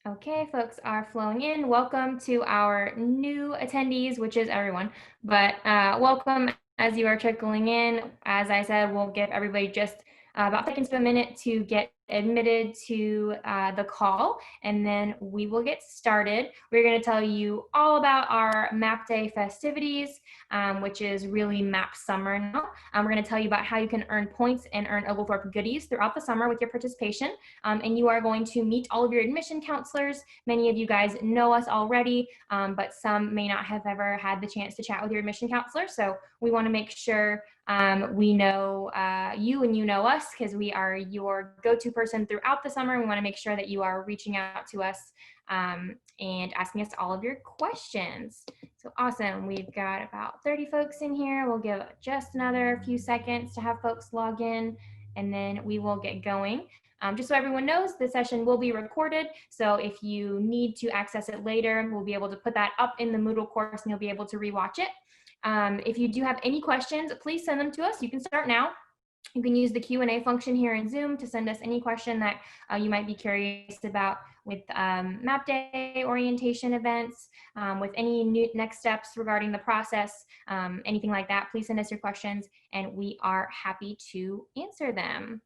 Okay, folks are flowing in. Welcome to our new attendees, which is everyone, but welcome as you are trickling in. As I said, we'll give everybody just about seconds to a minute to get admitted to the call, and then we will get started. We're going to tell you all about our Map Day festivities, which is really Map Summer now. We're going to tell you about how you can earn points and earn Oglethorpe goodies throughout the summer with your participation. And you are going to meet all of your admission counselors. Many of you guys know us already, but some may not have ever had the chance to chat with your admission counselor. So we want to make sure we know you and you know us, because we are your go-to person throughout the summer. We want to make sure that you are reaching out to us and asking us all of your questions. So awesome. We've got about 30 folks in here. We'll give just another few seconds to have folks log in, and then we will get going. Just so everyone knows, the session will be recorded. So if you need to access it later, we'll be able to put that up in the Moodle course and you'll be able to rewatch it. If you do have any questions, please send them to us. You can start now. You can use the Q&A function here in Zoom to send us any question that you might be curious about with Map Day orientation events, with any new next steps regarding the process, anything like that. Please send us your questions and we are happy to answer them.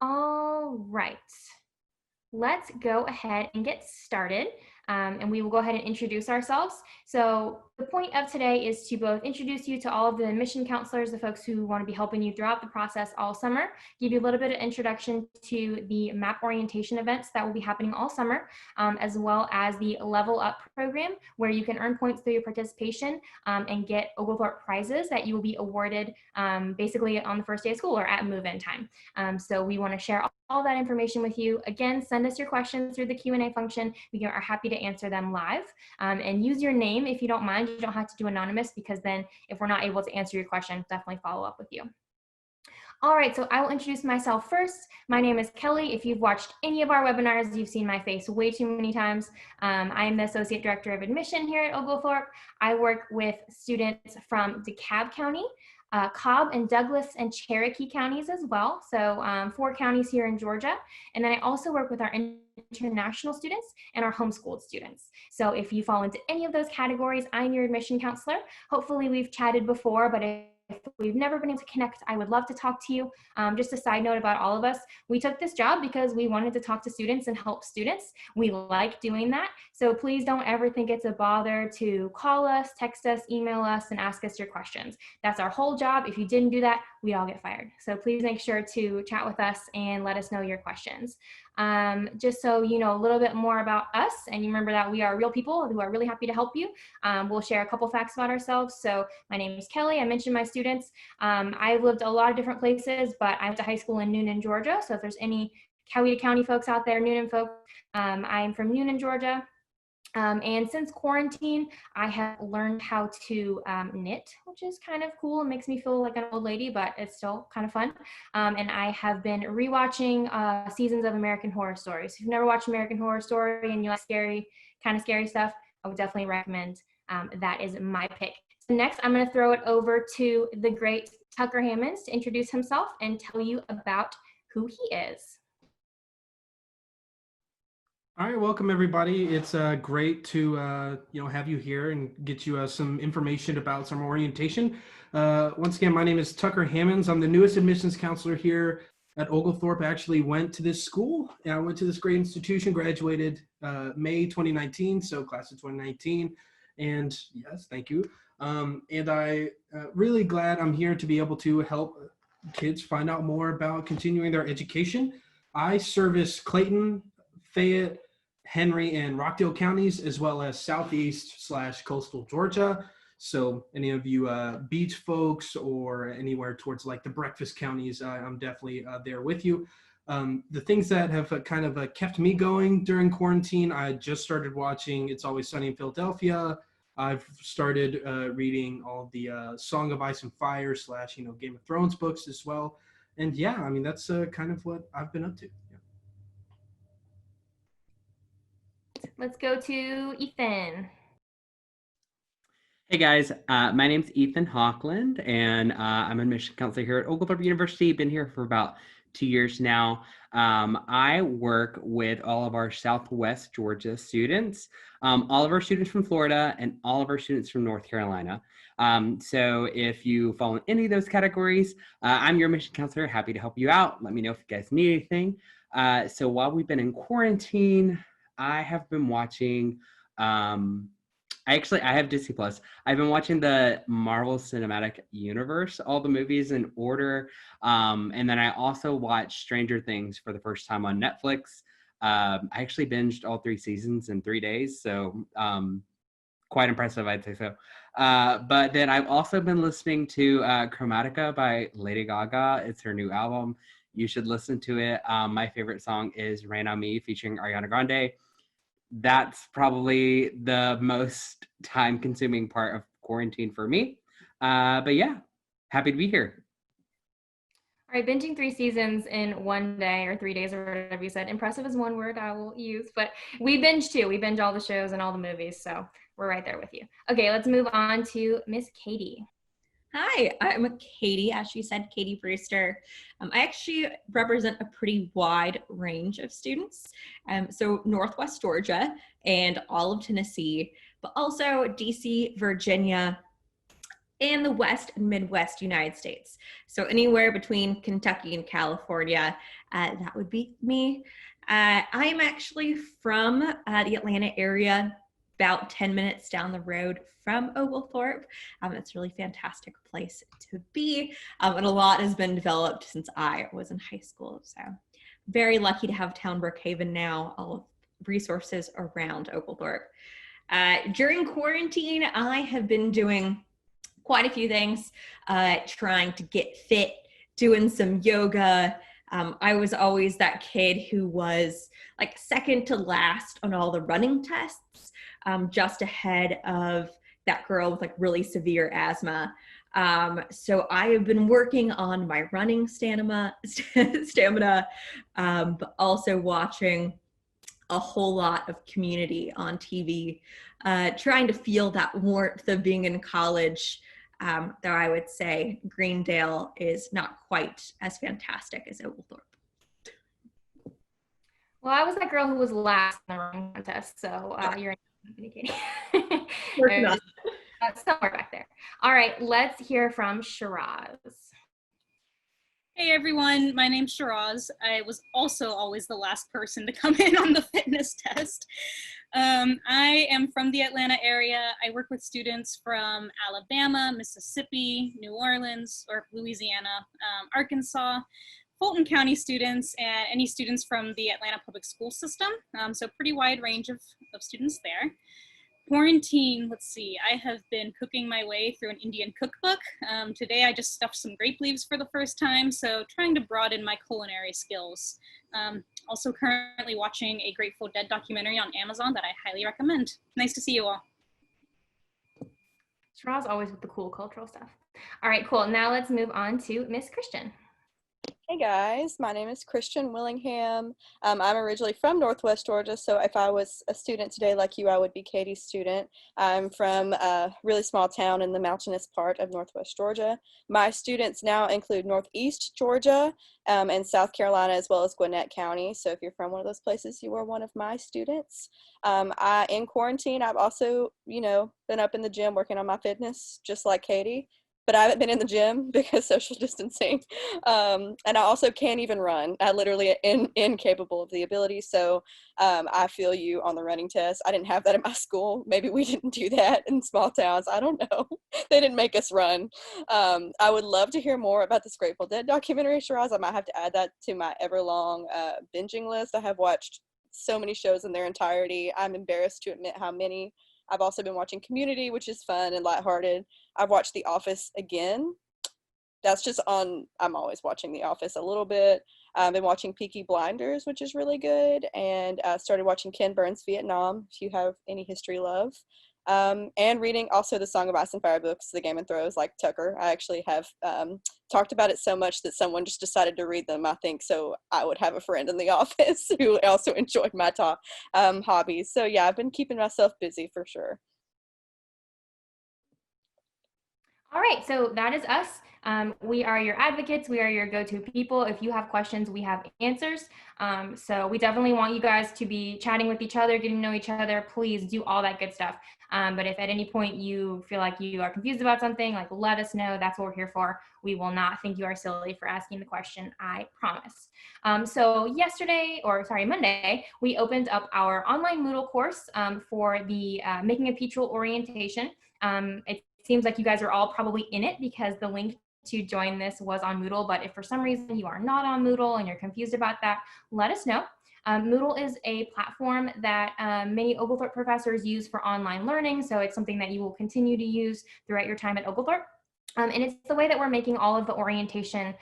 All right, let's go ahead and get started. And we will go ahead and introduce ourselves. So the point of today is to both introduce you to all of the admission counselors, the folks who want to be helping you throughout the process all summer, give you a little bit of introduction to the MAP orientation events that will be happening all summer, as well as the Level Up program, where you can earn points through your participation and get Oglethorpe prizes that you will be awarded basically on the first day of school or at move-in time. So we want to share all that information with you. Again, send us your questions through the Q&A function. We are happy to answer them live. And use your name if you don't mind. You don't have to do anonymous, because then if we're not able to answer your question, definitely follow up with you. All right, so I will introduce myself first. My name is Kelly. If you've watched any of our webinars, you've seen my face way too many times. I am the Associate Director of Admission here at Oglethorpe. I work with students from DeKalb County, Cobb and Douglas and Cherokee counties as well. So 4 counties here in Georgia. And then I also work with our international students and our homeschooled students. So if you fall into any of those categories, I'm your admission counselor. Hopefully we've chatted before, but if we've never been able to connect, I would love to talk to you. Just a side note about all of us, we took this job because we wanted to talk to students and help students. We like doing that. So please don't ever think it's a bother to call us, text us, email us, and ask us your questions. That's our whole job. If you didn't do that, we'd all get fired. So please make sure to chat with us and let us know your questions. Just so you know a little bit more about us, and you remember that we are real people who are really happy to help you. We'll share a couple facts about ourselves. So my name is Kelly. I mentioned my students. I've lived a lot of different places, but I went to high school in Noonan, Georgia. So if there's any Coweta County folks out there, Noonan folks, I'm from Noonan, Georgia. And since quarantine, I have learned how to knit, which is kind of cool. It makes me feel like an old lady, but it's still kind of fun. And I have been rewatching seasons of American Horror Story. So if you've never watched American Horror Story and you like kind of scary stuff, I would definitely recommend that is my pick. So next, I'm going to throw it over to the great Tucker Hammonds to introduce himself and tell you about who he is. All right, welcome everybody. It's great to have you here and get you some information about summer orientation. Once again, my name is Tucker Hammonds. I'm the newest admissions counselor here at Oglethorpe. I actually went to this school. I went to this great institution, graduated May 2019, so class of 2019. And yes, thank you. And I really glad I'm here to be able to help kids find out more about continuing their education. I service Clayton, Fayette, Henry, and Rockdale counties, as well as southeast/coastal Georgia. So any of you beach folks or anywhere towards like the breakfast counties, I'm definitely there with you. The things that have kind of kept me going during quarantine, I just started watching It's Always Sunny in Philadelphia. I've started reading all the Song of Ice and Fire / Game of Thrones books as well. And yeah, I mean, that's kind of what I've been up to. Let's go to Ethan. Hey guys, my name's Ethan Hockland, and I'm an admission counselor here at Oglethorpe University. Been here for about 2 years now. I work with all of our Southwest Georgia students, all of our students from Florida, and all of our students from North Carolina. So if you fall in any of those categories, I'm your admission counselor, happy to help you out. Let me know if you guys need anything. So while we've been in quarantine, I have been watching, I have Disney Plus. I've been watching the Marvel Cinematic Universe, all the movies in order. And then I also watched Stranger Things for the first time on Netflix. I actually binged all 3 seasons in 3 days. So quite impressive, I'd say so. But then I've also been listening to Chromatica by Lady Gaga. It's her new album. You should listen to it. My favorite song is Rain on Me featuring Ariana Grande. That's probably the most time-consuming part of quarantine for me. But yeah, happy to be here. All right, binging 3 seasons in 1 day or 3 days or whatever you said. Impressive is one word I will use, but we binge too. We binge all the shows and all the movies, so we're right there with you. Okay, let's move on to Miss Katie. Hi, I'm Katie, as she said, Katie Brewster. I actually represent a pretty wide range of students. So Northwest Georgia and all of Tennessee, but also DC, Virginia, and the West and Midwest United States. So anywhere between Kentucky and California, that would be me. I'm actually from the Atlanta area, about 10 minutes down the road from Oglethorpe. It's a really fantastic place to be, and a lot has been developed since I was in high school. So very lucky to have town Brookhaven now, all of resources around Oglethorpe. During quarantine, I have been doing quite a few things, trying to get fit, doing some yoga. I was always that kid who was like second to last on all the running tests, just ahead of that girl with like really severe asthma. So I have been working on my running stamina, but also watching a whole lot of Community on TV, trying to feel that warmth of being in college. Though I would say Greendale is not quite as fantastic as Oglethorpe. Well, I was that girl who was last in the running contest, so you're communicating. Somewhere back there. All right, let's hear from Shiraz. Hey everyone, my name's Shiraz. I was also always the last person to come in on the fitness test. I am from the Atlanta area. I work with students from Alabama, Mississippi, New Orleans, or Louisiana, Arkansas, Fulton County students, and any students from the Atlanta public school system. So pretty wide range of students there. Quarantine, let's see, I have been cooking my way through an Indian cookbook. Today I just stuffed some grape leaves for the first time, so trying to broaden my culinary skills. Also currently watching a Grateful Dead documentary on Amazon that I highly recommend. Nice to see you all. Shiraz always with the cool cultural stuff. All right, cool. Now let's move on to Miss Christian. Hey guys, my name is Christian Willingham. I'm originally from Northwest Georgia, so if I was a student today like you, I would be Katie's student. I'm from a really small town in the mountainous part of Northwest Georgia. My students now include Northeast Georgia and South Carolina, as well as Gwinnett County. So if you're from one of those places, you are one of my students. In quarantine, I've also, been up in the gym working on my fitness, just like Katie. But I haven't been in the gym because social distancing. And I also can't even run. I literally am incapable of the ability. So I feel you on the running test. I didn't have that in my school. Maybe we didn't do that in small towns. I don't know. They didn't make us run. I would love to hear more about this Grateful Dead documentary, Shiraz. I might have to add that to my ever-long binging list. I have watched so many shows in their entirety. I'm embarrassed to admit how many. I've also been watching Community, which is fun and lighthearted. I've watched The Office again. That's just on, I'm always watching The Office a little bit. I've been watching Peaky Blinders, which is really good. And started watching Ken Burns' Vietnam, if you have any history love. And reading also the Song of Ice and Fire books, the Game of Thrones, like Tucker. I actually have talked about it so much that someone just decided to read them, I think, so I would have a friend in the office who also enjoyed my hobbies. So yeah, I've been keeping myself busy for sure. All right, so that is us. We are your advocates. We are your go-to people. If you have questions, we have answers. So we definitely want you guys to be chatting with each other, getting to know each other. Please do all that good stuff. But if at any point you feel like you are confused about something, like let us know. That's what we're here for. We will not think you are silly for asking the question, I promise. So Monday, we opened up our online Moodle course for the Making a Peach Roll orientation. It seems like you guys are all probably in it because the link to join this was on Moodle, but if for some reason you are not on Moodle and you're confused about that, let us know. Moodle is a platform that many Oglethorpe professors use for online learning, so it's something that you will continue to use throughout your time at Oglethorpe. And it's the way that we're making all of the orientation,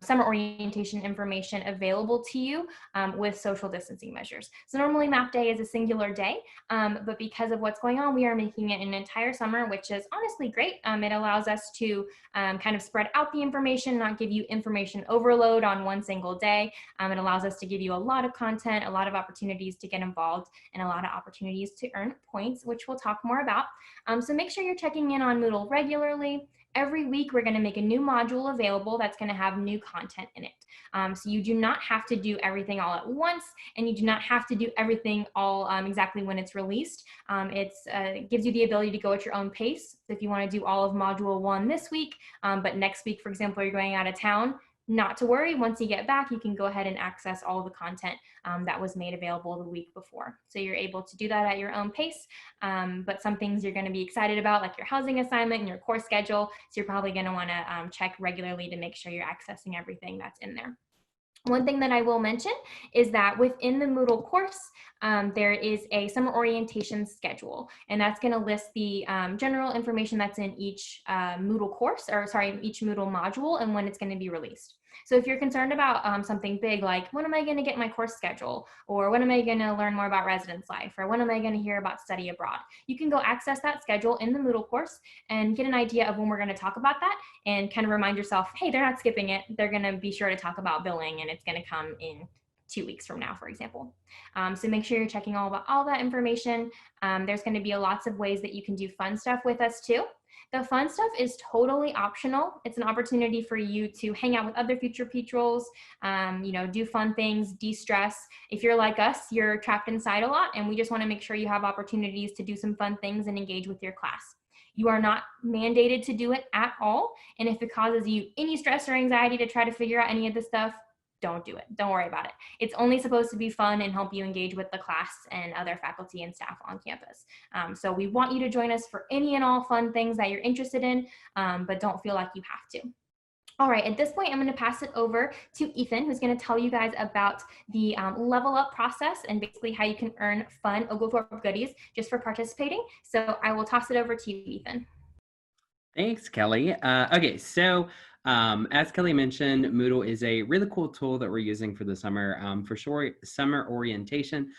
summer orientation information available to you with social distancing measures. So normally map day is a singular day, but because of what's going on, we are making it an entire summer, which is honestly great. It allows us to kind of spread out the information, not give you information overload on one single day. It allows us to give you a lot of content, a lot of opportunities to get involved, and a lot of opportunities to earn points, which we'll talk more about. So make sure you're checking in on Moodle regularly. Every week, we're going to make a new module available that's going to have new content in it. So you do not have to do everything all at once, and you do not have to do everything all exactly when it's released. It gives you the ability to go at your own pace. If you want to do all of module 1 this week, but next week, for example, you're going out of town, not to worry. Once you get back, you can go ahead and access all of the content that was made available the week before. So you're able to do that at your own pace. But some things you're going to be excited about, like your housing assignment and your course schedule. So you're probably going to want to check regularly to make sure you're accessing everything that's in there. One thing that I will mention is that within the Moodle course, there is a summer orientation schedule, and that's going to list the general information that's in each Moodle course, each Moodle module, and when it's going to be released. So if you're concerned about something big like when am I going to get my course schedule, or when am I going to learn more about residence life, or when am I going to hear about study abroad, you can go access that schedule in the Moodle course and get an idea of when we're going to talk about that, and kind of remind yourself, hey, they're not skipping it. They're going to be sure to talk about billing, and it's going to come in 2 weeks from now, for example. So make sure you're checking all that information. There's going to be lots of ways that you can do fun stuff with us too. The fun stuff is totally optional. It's an opportunity for you to hang out with other future Peach Rolls, do fun things, de-stress. If you're like us, you're trapped inside a lot, and we just want to make sure you have opportunities to do some fun things and engage with your class. You are not mandated to do it at all. And if it causes you any stress or anxiety to try to figure out any of this stuff, don't do it. Don't worry about it. It's only supposed to be fun and help you engage with the class and other faculty and staff on campus. So we want you to join us for any and all fun things that you're interested in, but don't feel like you have to. All right, at this point, I'm going to pass it over to Ethan, who's going to tell you guys about the level up process and basically how you can earn fun Oglethorpe goodies just for participating. So I will toss it over to you, Ethan. Thanks, Kelly. Okay, so as Kelly mentioned, Moodle is a really cool tool that we're using for the summer, summer orientation.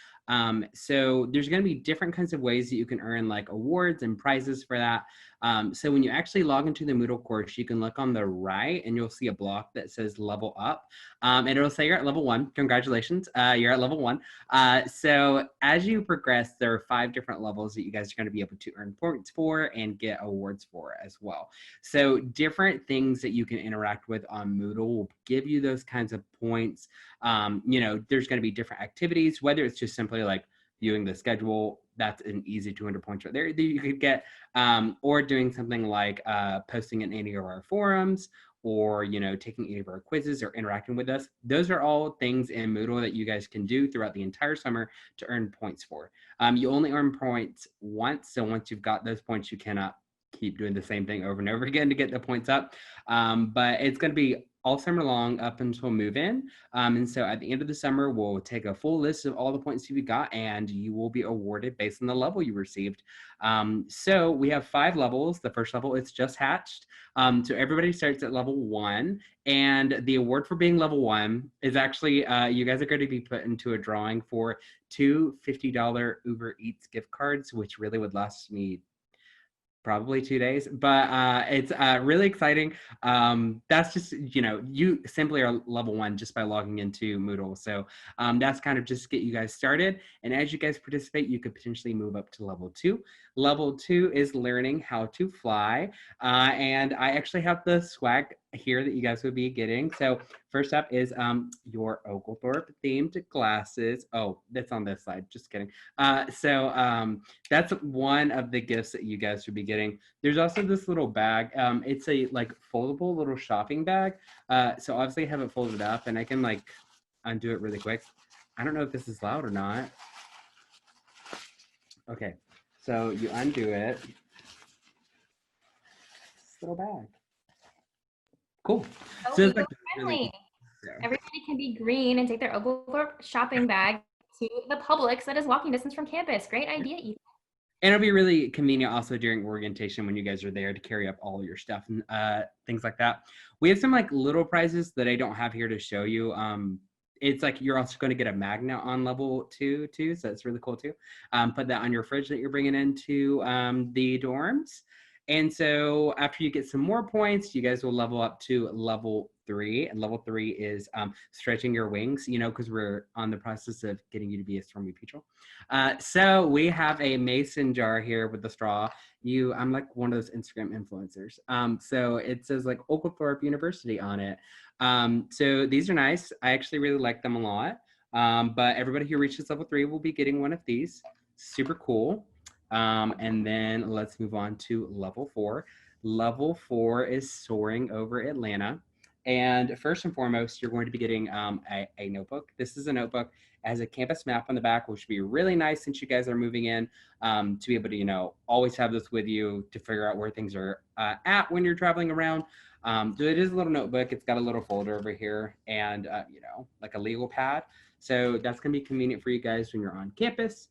So there's going to be different kinds of ways that you can earn like awards and prizes for that. So when you actually log into the Moodle course, you can look on the right and you'll see a block that says level up, and it'll say you're at level 1. Congratulations, you're at level 1. So as you progress, there are 5 different levels that you guys are going to be able to earn points for and get awards for as well. So different things that you can interact with on Moodle will give you those kinds of points. There's going to be different activities, whether it's just simply like viewing the schedule. That's an easy 200 points right there that you could get, or doing something like posting in any of our forums, or taking any of our quizzes or interacting with us. Those are all things in Moodle that you guys can do throughout the entire summer to earn points for. You only earn points once, so once you've got those points, you cannot keep doing the same thing over and over again to get the points up. But it's going to be all summer long up until move-in. And so at the end of the summer, we'll take a full list of all the points you got, and you will be awarded based on the level you received. So we have 5 levels. The first level is just hatched. So everybody starts at level 1. And the award for being level 1 is actually, you guys are going to be put into a drawing for 2 $50 Uber Eats gift cards, which really would last me probably 2 days, but it's really exciting. That's just, you simply are level 1 just by logging into Moodle. So that's kind of just get you guys started. And as you guys participate, you could potentially move up to level 2. Level 2 is learning how to fly. And I actually have the swag here that you guys would be getting. So first up is your Oglethorpe themed glasses. Oh, that's on this side. Just kidding. So that's one of the gifts that you guys should be getting. There's also this little bag. It's a like foldable little shopping bag. So obviously I have it folded up and I can like undo it really quick. I don't know if this is loud or not. Okay, so you undo it. This little bag. Cool. Oh, So it's like eco-friendly. really cool. Everybody can be green and take their Oglethorpe shopping bag to the Publix that is walking distance from campus. Great idea, Ethan. And it'll be really convenient also during orientation when you guys are there to carry up all your stuff and things like that. We have some like little prizes that I don't have here to show you. It's like you're also going to get a magnet on level 2 too, so that's really cool too. Put that on your fridge that you're bringing into the dorms. And so after you get some more points, you guys will level up to level 3. And level 3 is stretching your wings, because we're on the process of getting you to be a stormy petrel. So we have a mason jar here with the straw. I'm like one of those Instagram influencers. So it says like Oglethorpe University on it. So these are nice. I actually really like them a lot. But everybody who reaches level 3 will be getting one of these. Super cool. And then let's move on to level 4. Level 4 is soaring over Atlanta. And first and foremost, you're going to be getting a notebook. This is a notebook. It has a campus map on the back, which would be really nice since you guys are moving in to be able to, always have this with you to figure out where things are at when you're traveling around. So it is a little notebook. It's got a little folder over here and, like a legal pad. So that's going to be convenient for you guys when you're on campus.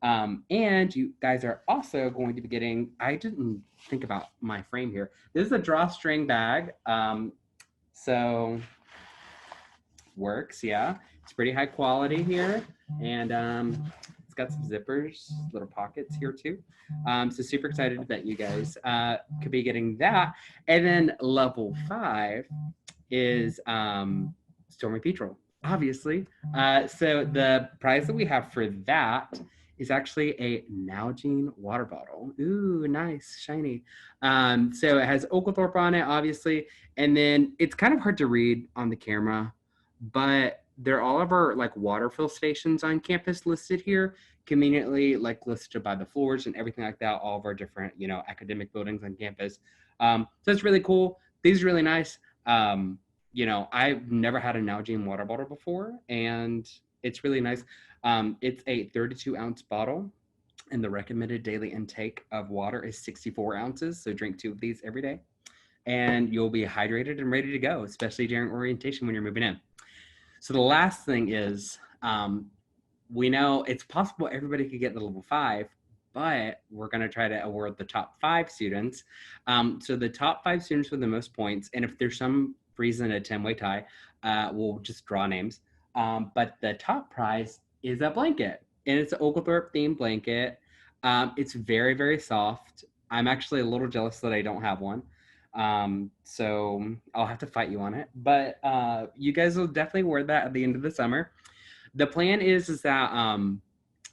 And you guys are also going to be getting, I didn't think about my frame here. This is a drawstring bag. So works, yeah. It's pretty high quality here. And it's got some zippers, little pockets here too. So super excited that you guys could be getting that. And then level 5 is Stormy Petrel, obviously. So the prize that we have for that is actually a Nalgene water bottle. Ooh, nice, shiny. So it has Oglethorpe on it, obviously. And then it's kind of hard to read on the camera, but they're all of our like water fill stations on campus listed here, conveniently like listed by the floors and everything like that, all of our different, academic buildings on campus. So it's really cool. These are really nice. I've never had a Nalgene water bottle before, and it's really nice. It's a 32-ounce bottle, and the recommended daily intake of water is 64 ounces. So drink 2 of these every day, and you'll be hydrated and ready to go, especially during orientation when you're moving in. So the last thing is, we know it's possible everybody could get to level 5, but we're going to try to award the top 5 students. So the top 5 students with the most points, and if there's some reason a 10-way tie, we'll just draw names. But the top prize is a blanket, and it's an Oglethorpe themed blanket. It's very, very soft. I'm actually a little jealous that I don't have one. So I'll have to fight you on it, but you guys will definitely wear that at the end of the summer. The plan is that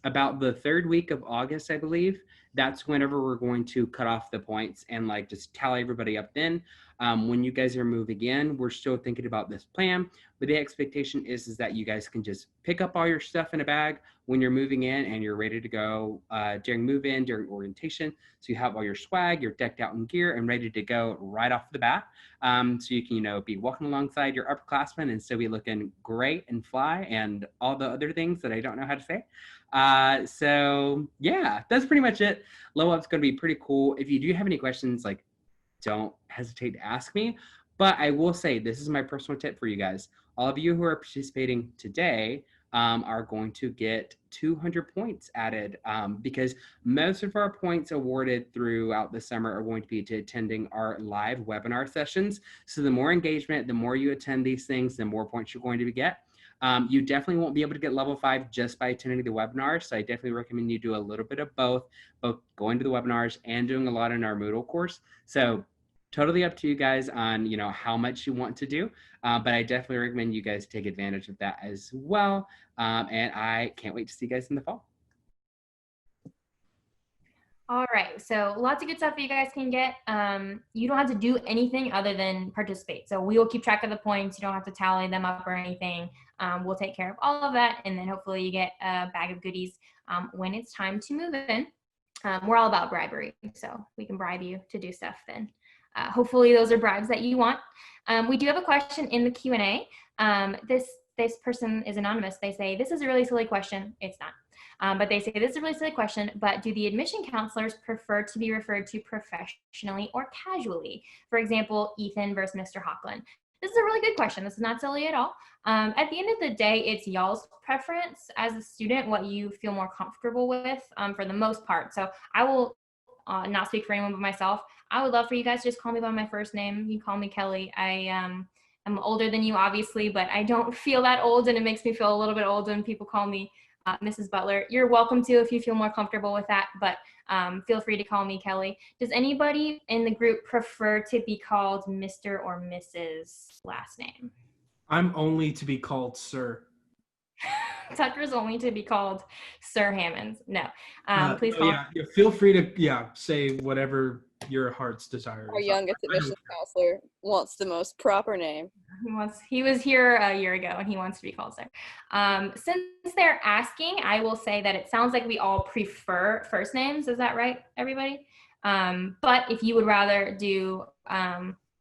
about the 3rd week of August, I believe, that's whenever we're going to cut off the points and like just tally everybody up then. When you guys are moving in, we're still thinking about this plan, but the expectation is that you guys can just pick up all your stuff in a bag when you're moving in and you're ready to go during move-in, during orientation. So you have all your swag, you're decked out in gear and ready to go right off the bat. So you can, be walking alongside your upperclassmen and still be looking great and fly and all the other things that I don't know how to say. So yeah, that's pretty much it. Level up's going to be pretty cool. If you do have any questions, like, don't hesitate to ask me. But I will say, this is my personal tip for you guys. All of you who are participating today are going to get 200 points added because most of our points awarded throughout the summer are going to be to attending our live webinar sessions. So the more engagement, the more you attend these things, the more points you're going to get. You definitely won't be able to get level 5 just by attending the webinar. So I definitely recommend you do a little bit of both going to the webinars and doing a lot in our Moodle course. So totally up to you guys on, how much you want to do. But I definitely recommend you guys take advantage of that as well. And I can't wait to see you guys in the fall. All right, so lots of good stuff that you guys can get. You don't have to do anything other than participate. So we will keep track of the points. You don't have to tally them up or anything. We'll take care of all of that, and then hopefully you get a bag of goodies when it's time to move in. We're all about bribery, so we can bribe you to do stuff then. Hopefully those are bribes that you want. We do have a question in the Q&A. This person is anonymous. They say, this is a really silly question. It's not. But they say, this is a really silly question, but do the admission counselors prefer to be referred to professionally or casually? For example, Ethan versus Mr. Hockland. This is a really good question. This is not silly at all. At the end of the day, it's y'all's preference as a student, what you feel more comfortable with for the most part. So I will not speak for anyone but myself. I would love for you guys to just call me by my first name. You call me Kelly. I'm older than you, obviously, but I don't feel that old, and it makes me feel a little bit old when people call me Mrs. Butler. You're welcome to if you feel more comfortable with that, but feel free to call me Kelly. Does anybody in the group prefer to be called Mr. or Mrs. last name? I'm only to be called sir. Tucker's only to be called Sir Hammonds. No, please call. Yeah, feel free to say whatever your heart's desire. Our youngest admissions counselor wants the most proper name. He was here a year ago, and he wants to be called sir. Since they're asking, I will say that it sounds like we all prefer first names. Is that right, everybody? But if you would rather do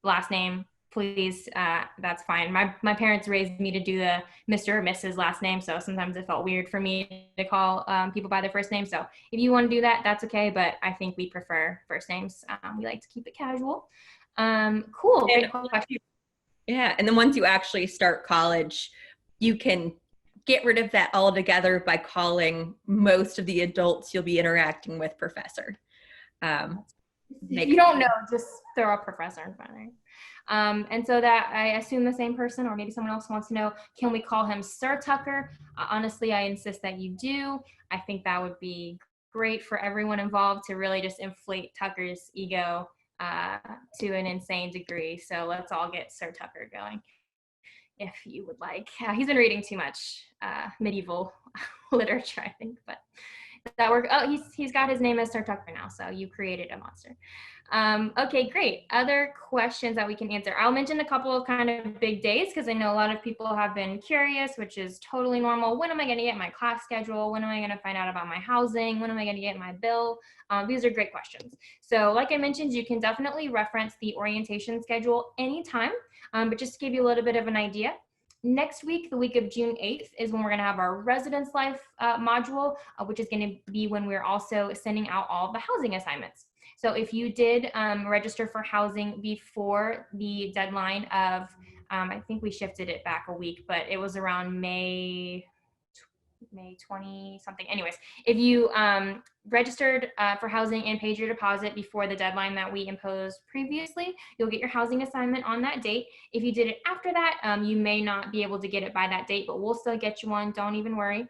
last name, please, that's fine. My parents raised me to do the Mr. or Mrs. last name, so sometimes it felt weird for me to call people by their first name. So if you want to do that, that's okay, but I think we prefer first names. We like to keep it casual. Cool, great question. Yeah, and then once you actually start college, you can get rid of that altogether by calling most of the adults you'll be interacting with professor. If you don't know, just throw a professor in front of it. And so that I assume the same person, or maybe someone else wants to know, can we call him Sir Tucker? Honestly, I insist that you do. I think that would be great for everyone involved to really just inflate Tucker's ego to an insane degree. So let's all get Sir Tucker going, if you would like. He's been reading too much medieval literature, I think, but that work. Oh, he's got his name as Sir Tucker now, so you created a monster. Okay, great. Other questions that we can answer. I'll mention a couple of kind of big days because I know a lot of people have been curious, which is totally normal. When am I going to get my class schedule? When am I going to find out about my housing? When am I going to get my bill? These are great questions. So like I mentioned, you can definitely reference the orientation schedule anytime, but just to give you a little bit of an idea, next week, the week of June 8th, is when we're going to have our residence life module, which is going to be when we're also sending out all of the housing assignments. So if you did register for housing before the deadline of, I think we shifted it back a week, but it was around May 20 something. Anyways, if you registered for housing and paid your deposit before the deadline that we imposed previously, you'll get your housing assignment on that date. If you did it after that, you may not be able to get it by that date, but we'll still get you one. Don't even worry.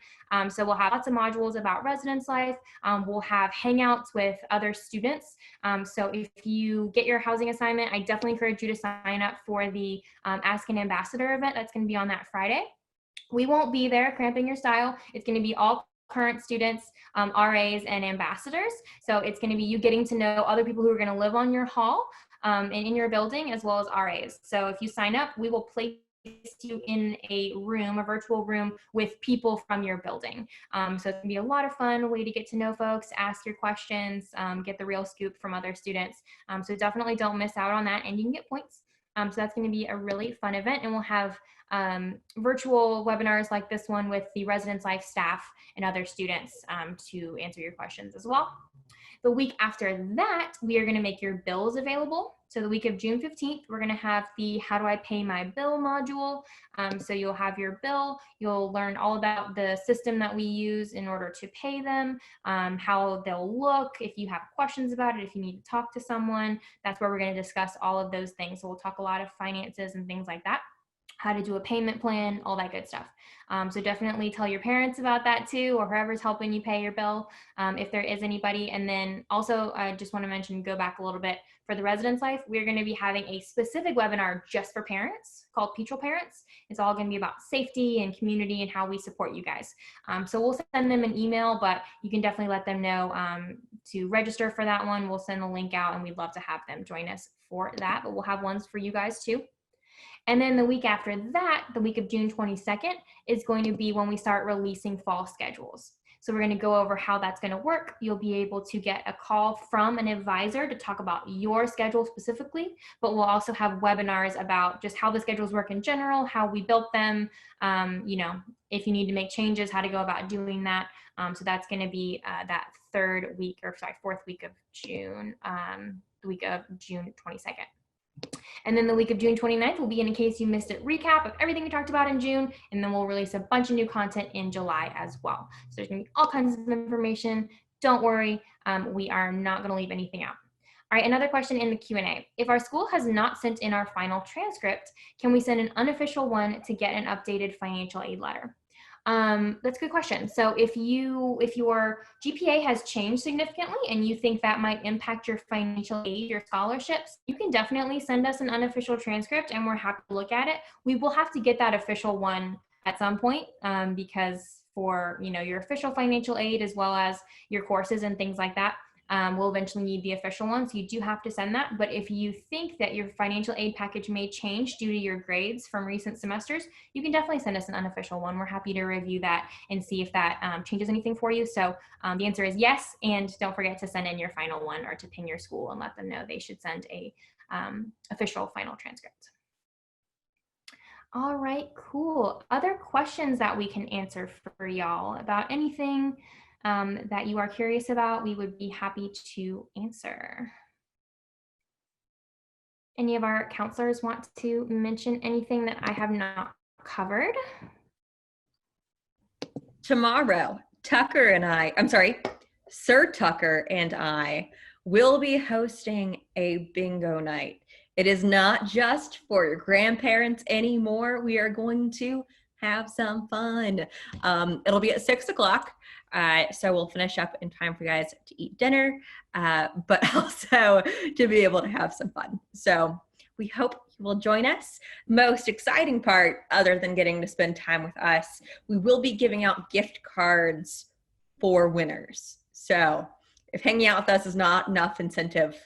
So we'll have lots of modules about residence life. We'll have hangouts with other students. So if you get your housing assignment, I definitely encourage you to sign up for the Ask an Ambassador event that's going to be on that Friday. We won't be there cramping your style. It's going to be all current students, RAs, and ambassadors. So it's going to be you getting to know other people who are going to live on your hall and in your building, as well as RAs. So if you sign up, we will place you in a room, a virtual room with people from your building. So it's going to be a lot of fun, a way to get to know folks, ask your questions, get the real scoop from other students. So definitely don't miss out on that, and you can get points. So that's going to be a really fun event, and we'll have virtual webinars like this one with the residence life staff and other students to answer your questions as well. The week after that, we are going to make your bills available. So the week of June 15th, we're going to have the How Do I Pay My Bill module. So you'll have your bill. You'll learn all about the system that we use in order to pay them, how they'll look, if you have questions about it, if you need to talk to someone. That's where we're going to discuss all of those things. So we'll talk a lot of finances and things like that. how to do a payment plan, all that good stuff. So definitely tell your parents about that too, or whoever's helping you pay your bill, if there is anybody. And then also, I just want to mention, go back a little bit, for the residence life, we're going to be having a specific webinar just for parents called PreLaw Parents. It's all going to be about safety and community and how we support you guys. So we'll send them an email, but you can definitely let them know to register for that one. We'll send the link out, and we'd love to have them join us for that, but we'll have ones for you guys too. And then the week after that, the week of June 22nd, is going to be when we start releasing fall schedules. So we're going to go over how that's going to work. You'll be able to get a call from an advisor to talk about your schedule specifically, but we'll also have webinars about just how the schedules work in general, how we built them, you know, if you need to make changes, how to go about doing that. So that's going to be that fourth week of June, the week of June 22nd. And then the week of June 29th will be, in case you missed it, recap of everything we talked about in June, and then we'll release a bunch of new content in July as well. So there's gonna be all kinds of information. Don't worry, we are not gonna leave anything out. All right, another question in the Q&A. If our school has not sent in our final transcript, can we send an unofficial one to get an updated financial aid letter? That's a good question. So if your GPA has changed significantly and you think that might impact your financial aid, your scholarships, you can definitely send us an unofficial transcript and we're happy to look at it. We will have to get that official one at some point because for your official financial aid as well as your courses and things like that, we'll eventually need the official one. So you do have to send that. But if you think that your financial aid package may change due to your grades from recent semesters, you can definitely send us an unofficial one. We're happy to review that and see if that changes anything for you. So the answer is yes. And don't forget to send in your final one or to ping your school and let them know they should send a official final transcript. All right, cool. Other questions that we can answer for y'all about anything that you are curious about, we would be happy to answer. Any of our counselors want to mention anything that I have not covered? Tomorrow, Sir Tucker and I will be hosting a bingo night. It is not just for your grandparents anymore. We are going to have some fun. It'll be at 6 o'clock. So we'll finish up in time for you guys to eat dinner, but also to be able to have some fun. So we hope you will join us. Most exciting part, other than getting to spend time with us, we will be giving out gift cards for winners. So if hanging out with us is not enough incentive,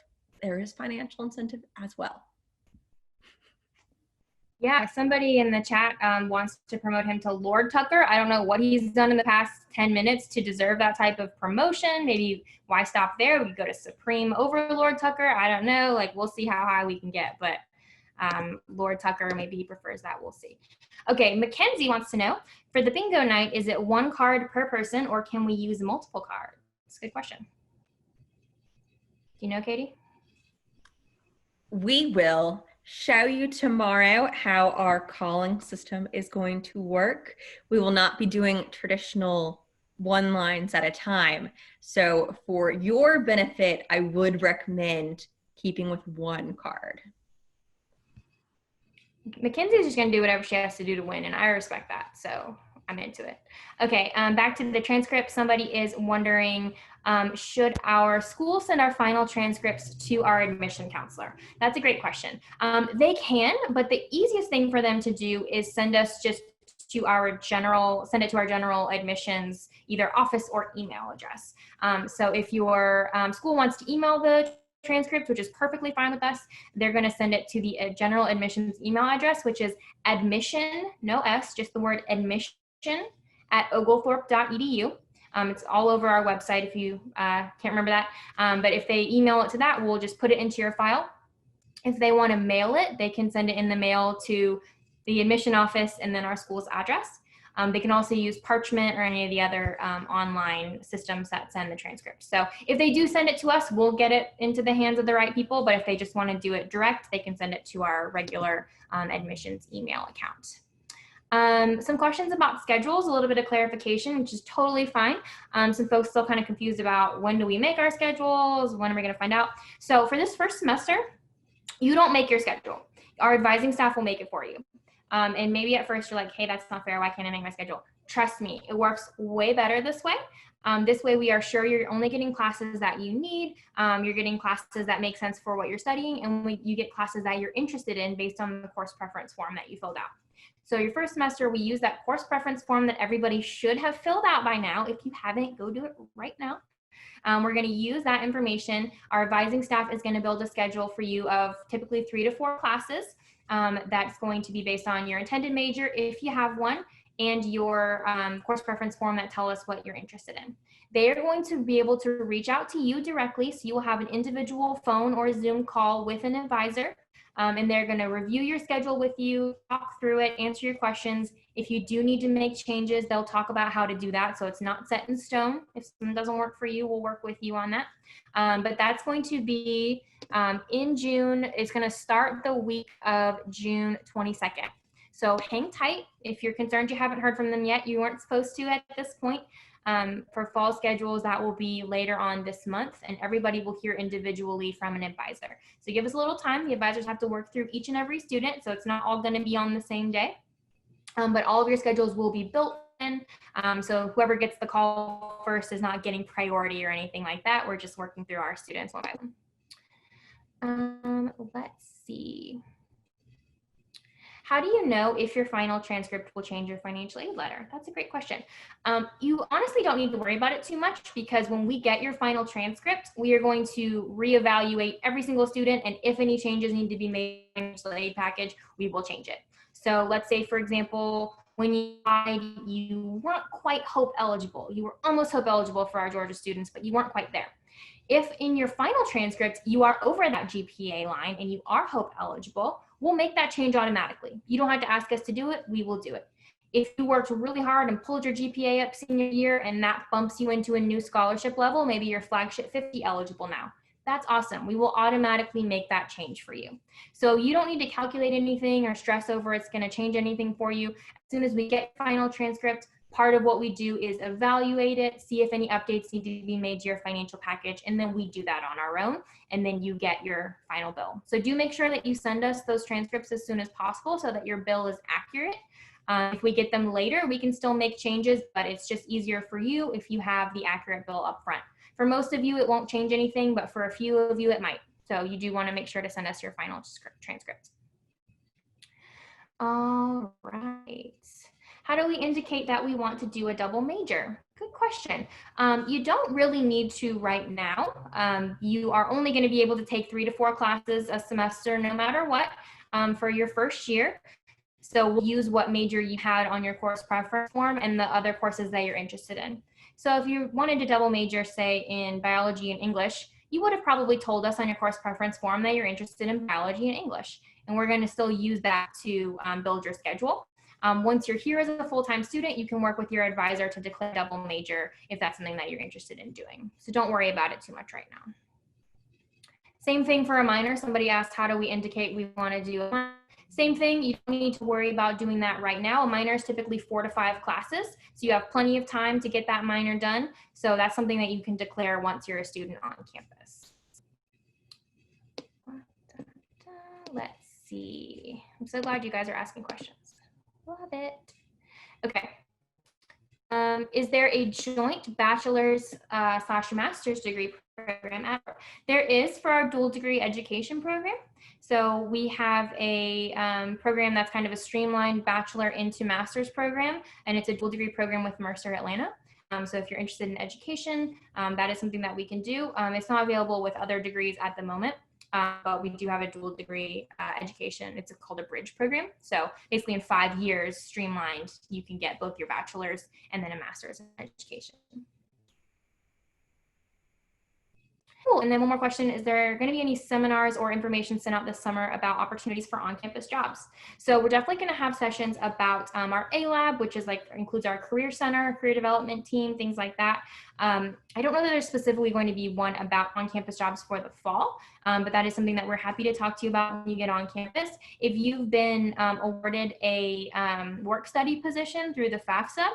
there is financial incentive as well. Yeah, somebody in the chat wants to promote him to Lord Tucker. I don't know what he's done in the past 10 minutes to deserve that type of promotion. Maybe why stop there? We go to Supreme Overlord Tucker. I don't know. Like, we'll see how high we can get. But Lord Tucker, maybe he prefers that. We'll see. Okay, Mackenzie wants to know, for the bingo night, is it one card per person or can we use multiple cards? That's a good question. Do you know, Katie? We will show you tomorrow how our calling system is going to work. We will not be doing traditional one lines at a time. So for your benefit, I would recommend keeping with one card. Mackenzie is just going to do whatever she has to do to win, and I respect that. So I'm into it. Okay, back to the transcript. Somebody is wondering, should our school send our final transcripts to our admission counselor? That's a great question. They can, but the easiest thing for them to do is send us just to our general, send it to our general admissions, either office or email address. So if your school wants to email the transcript, which is perfectly fine with us, they're going to send it to the general admissions email address, which is admission, no S, just the word admission at oglethorpe.edu. It's all over our website if you can't remember that. But if they email it to that, we'll just put it into your file. If they want to mail it, they can send it in the mail to the admission office and then our school's address. They can also use Parchment or any of the other online systems that send the transcripts. So if they do send it to us, we'll get it into the hands of the right people. But if they just want to do it direct, they can send it to our regular admissions email account. Some questions about schedules, a little bit of clarification, which is totally fine. Some folks still kind of confused about when do we make our schedules, when are we going to find out. So for this first semester, you don't make your schedule. Our advising staff will make it for you. And maybe at first you're like, hey, that's not fair. Why can't I make my schedule? Trust me, it works way better this way. This way we are sure you're only getting classes that you need. You're getting classes that make sense for what you're studying, and you get classes that you're interested in based on the course preference form that you filled out. So your first semester, we use that course preference form that everybody should have filled out by now. If you haven't, go do it right now. We're going to use that information. Our advising staff is going to build a schedule for you of typically 3 to 4 classes. That's going to be based on your intended major, if you have one, and your course preference form that tell us what you're interested in. They are going to be able to reach out to you directly, so you will have an individual phone or Zoom call with an advisor, and they're going to review your schedule with you, talk through it, answer your questions. If you do need to make changes, they'll talk about how to do that, so it's not set in stone. If something doesn't work for you, we'll work with you on that. But that's going to be in June. It's going to start the week of June 22nd. So hang tight. If you're concerned you haven't heard from them yet, you weren't supposed to at this point. For fall schedules, that will be later on this month, and everybody will hear individually from an advisor. So give us a little time. The advisors have to work through each and every student, so it's not all going to be on the same day. But all of your schedules will be built in. So whoever gets the call first is not getting priority or anything like that. We're just working through our students one by one. Let's see. How do you know if your final transcript will change your financial aid letter? That's a great question. You honestly don't need to worry about it too much, because when we get your final transcript, we are going to reevaluate every single student, and if any changes need to be made in the financial aid package, we will change it. So let's say, for example, when you weren't quite HOPE eligible. You were almost HOPE eligible for our Georgia students, but you weren't quite there. If in your final transcript you are over that GPA line and you are HOPE eligible, we'll make that change automatically. You don't have to ask us to do it, we will do it. If you worked really hard and pulled your GPA up senior year and that bumps you into a new scholarship level, maybe you're flagship 50 eligible now. That's awesome. We will automatically make that change for you. So you don't need to calculate anything or stress over it's going to change anything for you. As soon as we get final transcript, part of what we do is evaluate it, see if any updates need to be made to your financial package, and then we do that on our own, and then you get your final bill. So do make sure that you send us those transcripts as soon as possible so that your bill is accurate. If we get them later, we can still make changes, but it's just easier for you if you have the accurate bill up front. For most of you, it won't change anything, but for a few of you, it might. So you do want to make sure to send us your final transcript. All right. How do we indicate that we want to do a double major? Good question. You don't really need to right now. You are only going to be able to take 3 to 4 classes a semester no matter what for your first year. So we'll use what major you had on your course preference form and the other courses that you're interested in. So if you wanted to double major, say in biology and English, you would have probably told us on your course preference form that you're interested in biology and English. And we're going to still use that to build your schedule. Once you're here as a full-time student, you can work with your advisor to declare double major if that's something that you're interested in doing. So don't worry about it too much right now. Same thing for a minor. Somebody asked, how do we indicate we want to do a minor? Same thing, you don't need to worry about doing that right now. A minor is typically 4 to 5 classes, so you have plenty of time to get that minor done. So that's something that you can declare once you're a student on campus. Let's see. I'm so glad you guys are asking questions. Love it. Okay. Is there a joint bachelor's / master's degree program? There is for our dual degree education program. So we have a program that's kind of a streamlined bachelor into master's program, and it's a dual degree program with Mercer Atlanta. So if you're interested in education, that is something that we can do. It's not available with other degrees at the moment, but we do have a dual degree education. It's called a bridge program. So basically in 5 years, streamlined, you can get both your bachelor's and then a master's in education. Cool. And then one more question, is there going to be any seminars or information sent out this summer about opportunities for on-campus jobs? So we're definitely going to have sessions about our A-Lab, which is includes our career center, career development team, things like that. I don't know that there's specifically going to be one about on-campus jobs for the fall, but that is something that we're happy to talk to you about when you get on campus. If you've been awarded a work study position through the FAFSA,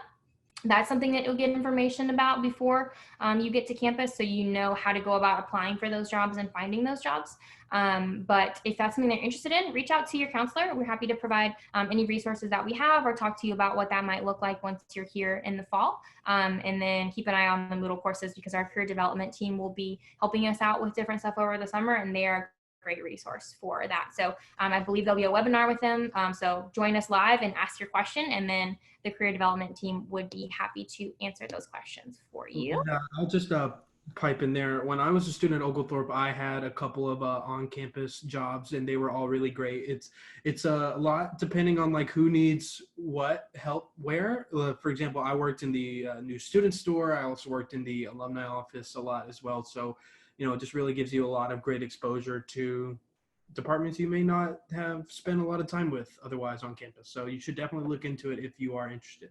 That's something that you'll get information about before you get to campus, so you know how to go about applying for those jobs and finding those jobs. But if that's something that you're interested in, reach out to your counselor. We're happy to provide any resources that we have or talk to you about what that might look like once you're here in the fall. And then keep an eye on the Moodle courses, because our career development team will be helping us out with different stuff over the summer, and they are a great resource for that. So I believe there'll be a webinar with them. So join us live and ask your question, and then the career development team would be happy to answer those questions for you. I'll just pipe in there. When I was a student at Oglethorpe, I had a couple of on-campus jobs, and they were all really great. It's a lot depending on like who needs what help where. For example, I worked in the new student store. I also worked in the alumni office a lot as well. So, you know, it just really gives you a lot of great exposure to departments you may not have spent a lot of time with otherwise on campus. So you should definitely look into it if you are interested.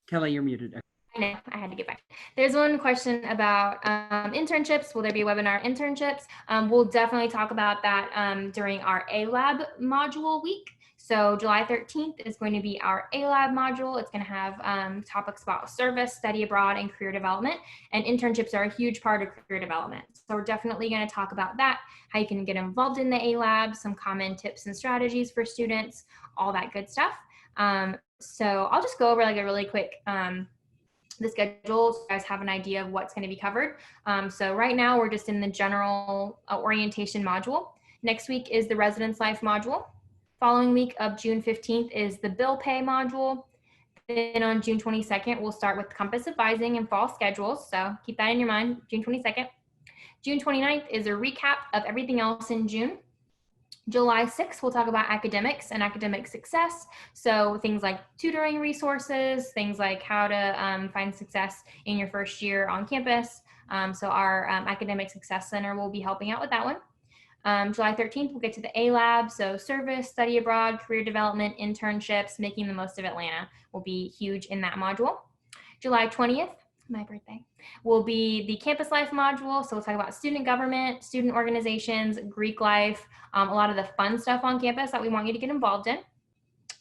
Kelly, you're muted. I know, I had to get back. There's one question about internships. Will there be a webinar internships? We'll definitely talk about that during our A-Lab module week. So July 13th is going to be our A-Lab module. It's going to have topics about service, study abroad, and career development. And internships are a huge part of career development. So we're definitely going to talk about that, how you can get involved in the A-Lab, some common tips and strategies for students, all that good stuff. So I'll just go over like a really quick the schedule so you guys have an idea of what's going to be covered. So right now we're just in the general orientation module. Next week is the residence life module. Following week of June 15th is the bill pay module. Then on June 22nd, we'll start with campus advising and fall schedules. So keep that in your mind, June 22nd. June 29th is a recap of everything else in June. July 6th, we'll talk about academics and academic success. So things like tutoring resources, things like how to find success in your first year on campus. So our Academic Success Center will be helping out with that one. July 13th, we'll get to the A-Lab. So service, study abroad, career development, internships, making the most of Atlanta will be huge in that module. July 20th, my birthday, will be the campus life module. So we'll talk about student government, student organizations, Greek life, a lot of the fun stuff on campus that we want you to get involved in.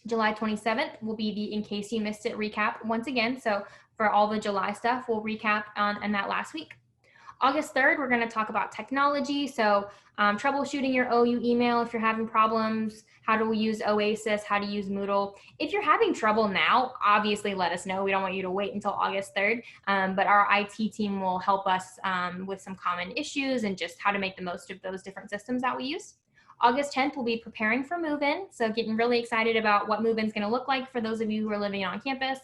July 27th will be the in case you missed it recap once again. So for all the July stuff, we'll recap on that last week. August 3rd, we're going to talk about technology. So troubleshooting your OU email if you're having problems, how to use Oasis, how to use Moodle. If you're having trouble now, obviously let us know. We don't want you to wait until August 3rd, but our IT team will help us with some common issues and just how to make the most of those different systems that we use. August 10th, we'll be preparing for move-in. So getting really excited about what move-in is going to look like for those of you who are living on campus.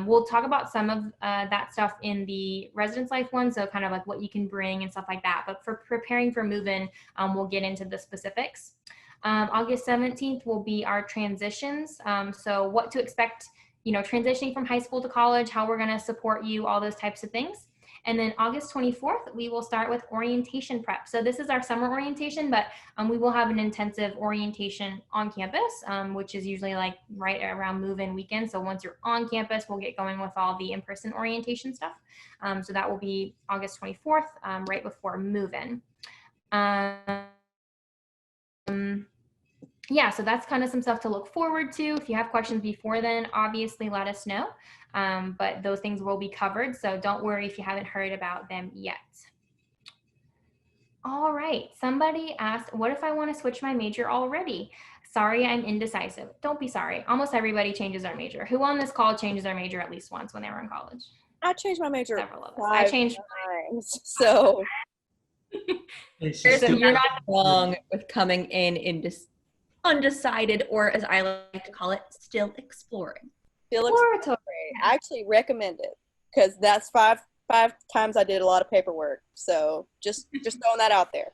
We'll talk about some of that stuff in the residence life one, so kind of like what you can bring and stuff like that. But for preparing for move-in, we'll get into the specifics. August 17th will be our transitions. So what to expect, you know, transitioning from high school to college, how we're going to support you, all those types of things. And then August 24th, we will start with orientation prep. So this is our summer orientation, but we will have an intensive orientation on campus, which is usually like right around move-in weekend. So once you're on campus, we'll get going with all the in-person orientation stuff. So that will be August 24th, right before move-in. Yeah, so that's kind of some stuff to look forward to. If you have questions before then, obviously let us know. But those things will be covered, so don't worry if you haven't heard about them yet. All right, somebody asked, what if I want to switch my major already? Sorry, I'm indecisive. Don't be sorry. Almost everybody changes their major. Who on this call changes their major at least once when they were in college? I changed my major Several of us. 5 I changed times, so There's you're not wrong with coming in undecided, or as I like to call it, still exploring. exploratory. I actually recommend it because that's five times I did a lot of paperwork. So just throwing that out there.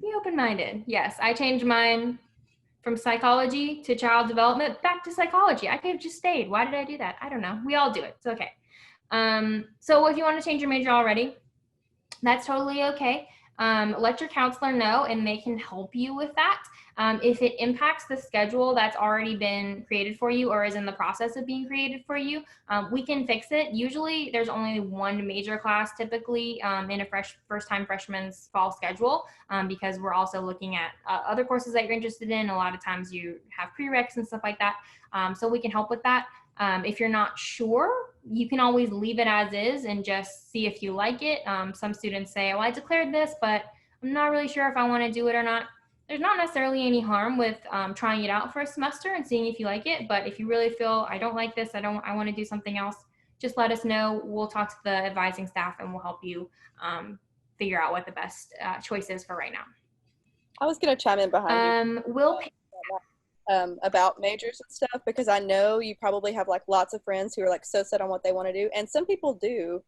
Be open-minded. Yes, I changed mine from psychology to child development back to psychology. I could have just stayed. Why did I do that? I don't know. We all do it. It's okay. So if you want to change your major already, that's totally okay. let your counselor know and they can help you with that. If it impacts the schedule that's already been created for you or is in the process of being created for you, we can fix it. Usually there's only one major class typically in a first-time freshman's fall schedule, because we're also looking at other courses that you're interested in. A lot of times you have prereqs and stuff like that. So we can help with that. If you're not sure, you can always leave it as is and just see if you like it. Some students say, well, I declared this, but I'm not really sure if I want to do it or not. There's not necessarily any harm with trying it out for a semester and seeing if you like it. But if you really feel, I don't like this, I want to do something else, just let us know. We'll talk to the advising staff and we'll help you figure out what the best choice is for right now. I was going to chime in behind you. About majors and stuff, because I know you probably have like lots of friends who are like so set on what they want to do, and some people do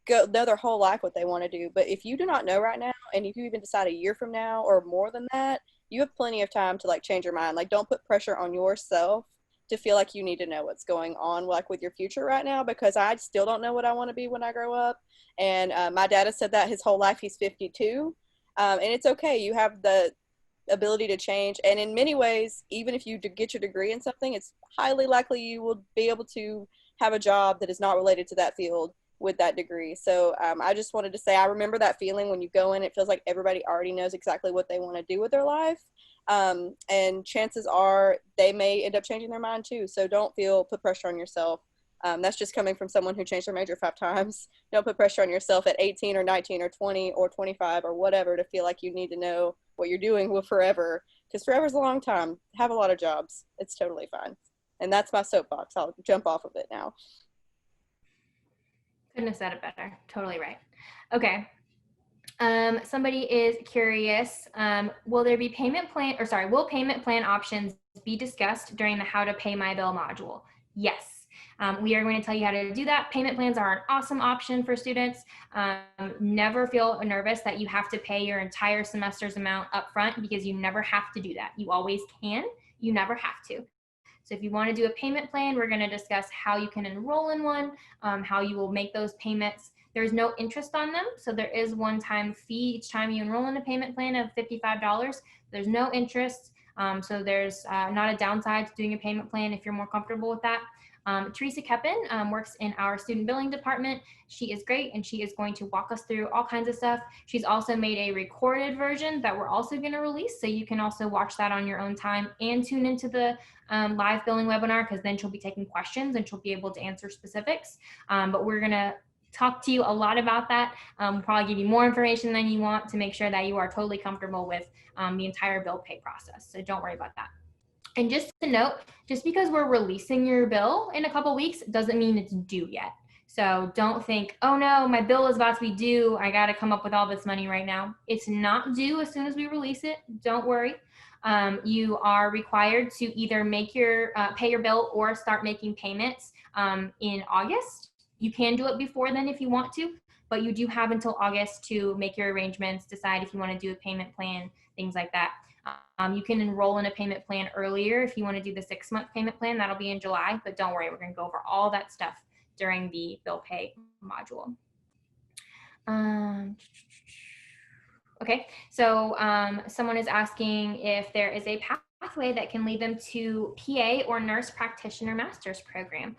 know their whole life what they want to do. But if you do not know right now, and if you even decide a year from now or more than that, you have plenty of time to like change your mind. Like, don't put pressure on yourself to feel like you need to know what's going on like with your future right now, because I still don't know what I want to be when I grow up. And my dad has said that his whole life. He's 52, and it's okay. You have the ability to change, and in many ways, even if you get your degree in something, it's highly likely you will be able to have a job that is not related to that field with that degree. So I just wanted to say, I remember that feeling when you go in, it feels like everybody already knows exactly what they want to do with their life, and chances are they may end up changing their mind too. So don't put pressure on yourself. That's just coming from someone who changed their major 5 times. Don't put pressure on yourself at 18 or 19 or 20 or 25 or whatever to feel like you need to know what you're doing with forever, because forever is a long time. Have a lot of jobs. It's totally fine. And that's my soapbox. I'll jump off of it now. Couldn't have said it better. Totally right. Okay. Somebody is curious. Will payment plan options be discussed during the How to Pay My Bill module? Yes. We are going to tell you how to do that. Payment plans are an awesome option for students. Never feel nervous that you have to pay your entire semester's amount up front, because you never have to do that. You always can. You never have to. So if you want to do a payment plan, we're going to discuss how you can enroll in one, how you will make those payments. There's no interest on them, so there is one-time fee each time you enroll in a payment plan of $55. There's no interest, so there's not a downside to doing a payment plan if you're more comfortable with that. Teresa Keppen works in our student billing department. She is great, and she is going to walk us through all kinds of stuff. She's also made a recorded version that we're also going to release, so you can also watch that on your own time and tune into the live billing webinar, because then she'll be taking questions and she'll be able to answer specifics. But we're going to talk to you a lot about that. We'll probably give you more information than you want to make sure that you are totally comfortable with the entire bill pay process. So don't worry about that. And just to note, just because we're releasing your bill in a couple weeks doesn't mean it's due yet. So don't think, oh no, my bill is about to be due, I got to come up with all this money right now. It's not due as soon as we release it. Don't worry. You are required to either make pay your bill or start making payments in August. You can do it before then if you want to, but you do have until August to make your arrangements, decide if you want to do a payment plan, things like that. You can enroll in a payment plan earlier if you want to do the 6-month payment plan. That'll be in July, but don't worry, we're going to go over all that stuff during the bill pay module. Okay, so someone is asking if there is a pathway that can lead them to PA or nurse practitioner master's program.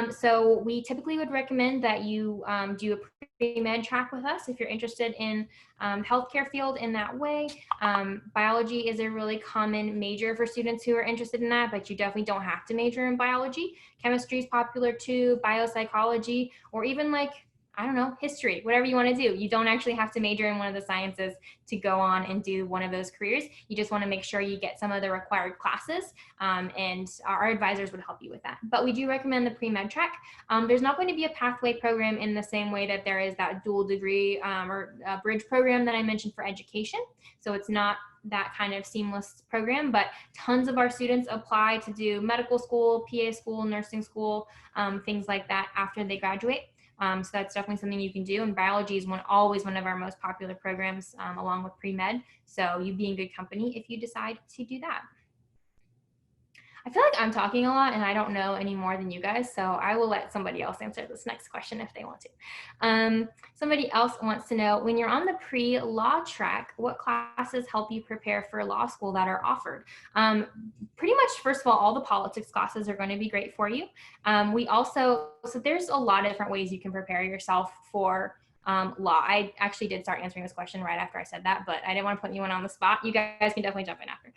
So we typically would recommend that you do a pre-med track with us if you're interested in healthcare field in that way. Biology is a really common major for students who are interested in that, but you definitely don't have to major in biology. Chemistry is popular too, biopsychology, or even like, I don't know, history, whatever you want to do. You don't actually have to major in one of the sciences to go on and do one of those careers. You just want to make sure you get some of the required classes, and our advisors would help you with that. But we do recommend the pre-med track. There's not going to be a pathway program in the same way that there is that dual degree or bridge program that I mentioned for education. So it's not that kind of seamless program, but tons of our students apply to do medical school, PA school, nursing school, things like that after they graduate. So that's definitely something you can do. And biology is always one of our most popular programs, along with pre-med. So you'd be in good company if you decide to do that. I feel like I'm talking a lot and I don't know any more than you guys, so I will let somebody else answer this next question if they want to. Somebody else wants to know, when you're on the pre-law track, what classes help you prepare for law school that are offered? Pretty much, first of all the politics classes are going to be great for you. So there's a lot of different ways you can prepare yourself for law. I actually did start answering this question right after I said that, but I didn't want to put anyone on the spot. You guys can definitely jump in after.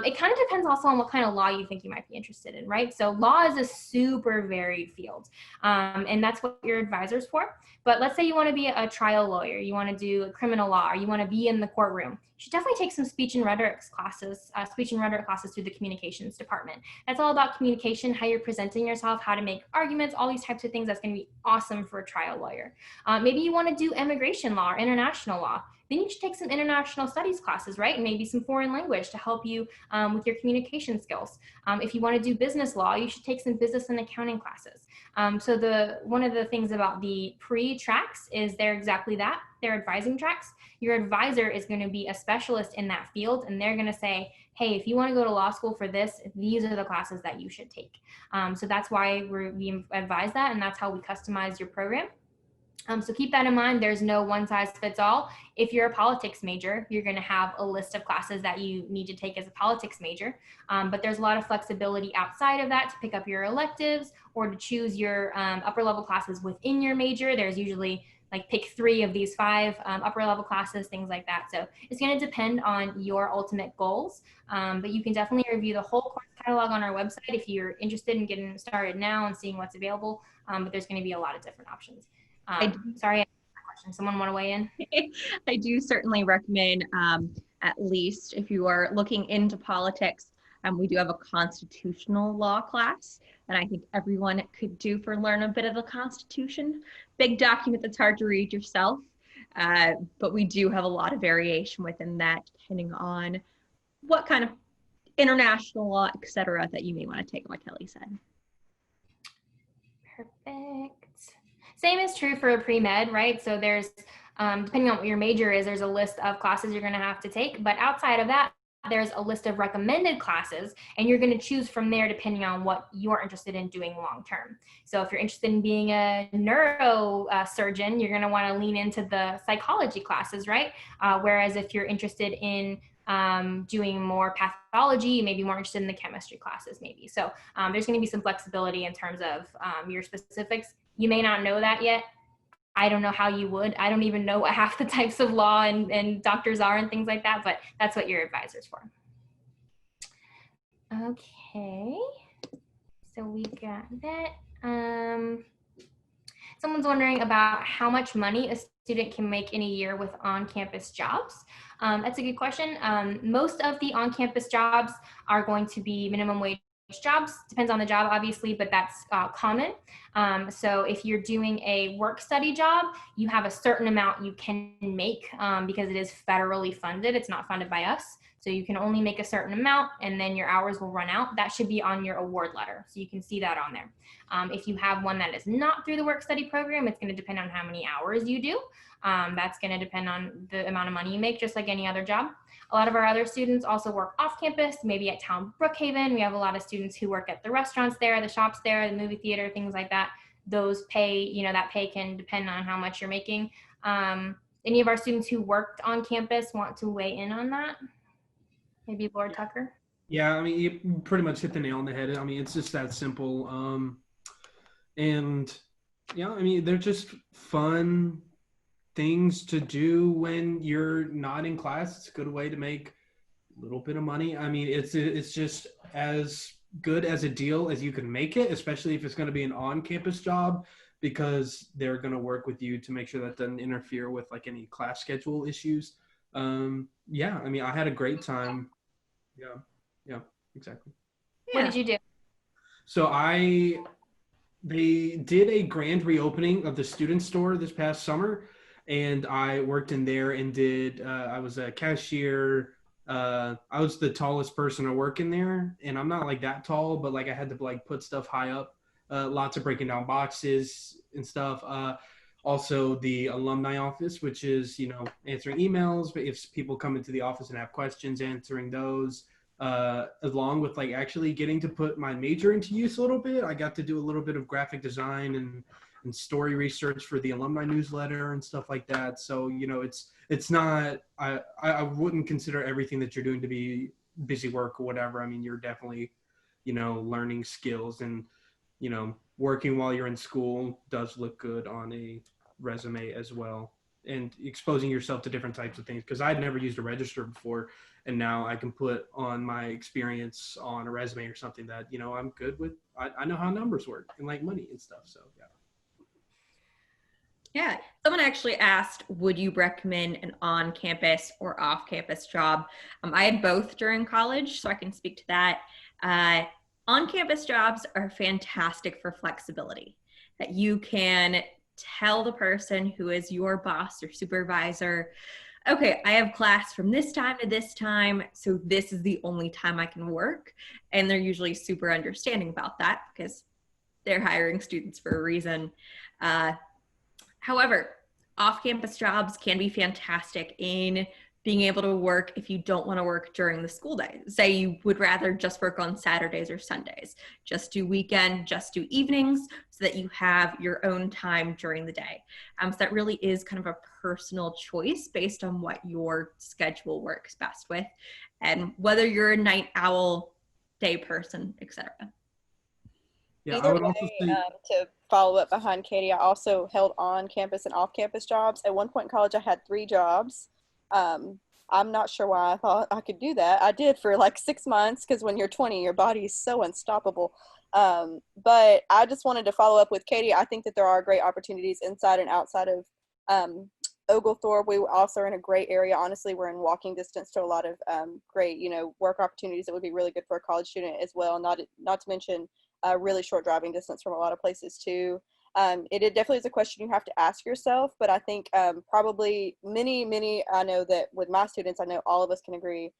It kind of depends also on what kind of law you think you might be interested in, right? So law is a super varied field, and that's what your advisor's for. But let's say you want to be a trial lawyer, you want to do a criminal law, or you want to be in the courtroom. You should definitely take some speech and rhetoric classes through the communications department. That's all about communication, how you're presenting yourself, how to make arguments, all these types of things. That's going to be awesome for a trial lawyer. Maybe you want to do immigration law or international law. Then you should take some international studies classes, right? And maybe some foreign language to help you with your communication skills. If you want to do business law, you should take some business and accounting classes. So one of the things about the pre-tracks is they're exactly that. They're advising tracks. Your advisor is going to be a specialist in that field, and they're going to say, hey, if you want to go to law school for this, these are the classes that you should take. So that's why we advise that, and that's how we customize your program. So keep that in mind. There's no one size fits all. If you're a politics major, you're going to have a list of classes that you need to take as a politics major. But there's a lot of flexibility outside of that to pick up your electives or to choose your upper level classes within your major. There's usually like pick 3 of these 5 upper level classes, things like that. So it's going to depend on your ultimate goals. But you can definitely review the whole course catalog on our website if you're interested in getting started now and seeing what's available. But there's going to be a lot of different options. Sorry, I had a question. Someone want to weigh in? I do certainly recommend, at least if you are looking into politics, we do have a constitutional law class, and I think everyone could do for learn a bit of the Constitution. Big document that's hard to read yourself, but we do have a lot of variation within that, depending on what kind of international law, etc., that you may want to take, like Kelly said. Perfect. Same is true for a pre-med, right? So there's, depending on what your major is, there's a list of classes you're going to have to take. But outside of that, there's a list of recommended classes, and you're going to choose from there depending on what you're interested in doing long term. So if you're interested in being a neurosurgeon, you're going to want to lean into the psychology classes, right? Whereas if you're interested in doing more pathology, you may be more interested in the chemistry classes maybe. So there's going to be some flexibility in terms of your specifics. You may not know that yet. I don't know how you would. I don't even know what half the types of law and doctors are and things like that, but that's what your advisor's for. Okay, so we got that. Someone's wondering about how much money a student can make in a year with on-campus jobs. That's a good question. Most of the on-campus jobs are going to be minimum wage jobs. Depends on the job, obviously, but that's common. So if you're doing a work study job, you have a certain amount you can make because it is federally funded. It's not funded by us. So you can only make a certain amount and then your hours will run out. That should be on your award letter. So you can see that on there. If you have one that is not through the work study program, it's going to depend on how many hours you do. That's going to depend on the amount of money you make, just like any other job. A lot of our other students also work off campus, maybe at Town Brookhaven. We have a lot of students who work at the restaurants there, the shops there, the movie theater, things like that. Those pay, that pay can depend on how much you're making. Any of our students who worked on campus want to weigh in on that? Maybe Lord Tucker? Yeah, I mean, you pretty much hit the nail on the head. I mean, it's just that simple. And yeah, I mean, they're just fun things to do when you're not in class. It's a good way to make a little bit of money. I mean, it's just as good as a deal as you can make it, especially if it's going to be an on-campus job, because they're going to work with you to make sure that doesn't interfere with like any class schedule issues. Yeah, I mean, I had a great time. Yeah, exactly. What did you do? So they did a grand reopening of the student store this past summer, and I worked in there and I was a cashier. I was the tallest person to work in there, and I'm not like that tall, but like I had to like put stuff high up, lots of breaking down boxes and stuff. Also the alumni office, which is, answering emails, but if people come into the office and have questions, answering those. along with like actually getting to put my major into use a little bit. I got to do a little bit of graphic design and story research for the alumni newsletter and stuff like that. So, you know, it's not, I wouldn't consider everything that you're doing to be busy work or whatever. I mean, you're definitely, you know, learning skills, and, you know, working while you're in school does look good on a resume as well, and exposing yourself to different types of things. Because I'd never used a register before, and now I can put on my experience on a resume or something that, you know, I'm good with. I know how numbers work and like money and stuff. So yeah. Yeah, someone actually asked, would you recommend an on-campus or off-campus job? I had both during college, so I can speak to that. On-campus jobs are fantastic for flexibility, that you can tell the person who is your boss or supervisor, okay, I have class from this time to this time, so this is the only time I can work. And they're usually super understanding about that because they're hiring students for a reason. However, off-campus jobs can be fantastic in being able to work if you don't want to work during the school day. Say you would rather just work on Saturdays or Sundays. Just do weekend, just do evenings, so that you have your own time during the day. So that really is kind of a personal choice based on what your schedule works best with, and whether you're a night owl, day person, etc. Yeah, Either I would way, also say, to follow up behind Katie, I also held on-campus and off-campus jobs. At one point in college, I had 3 jobs. I'm not sure why I thought I could do that. I did for like 6 months, because when you're 20, your body is so unstoppable. But I just wanted to follow up with Katie. I think that there are great opportunities inside and outside of Oglethorpe. We also are in a great area. Honestly, we're in walking distance to a lot of great, you know, work opportunities that would be really good for a college student as well. Not to mention a really short driving distance from a lot of places too. It definitely is a question you have to ask yourself, but I think probably many, I know that with my students, I know all of us can agree,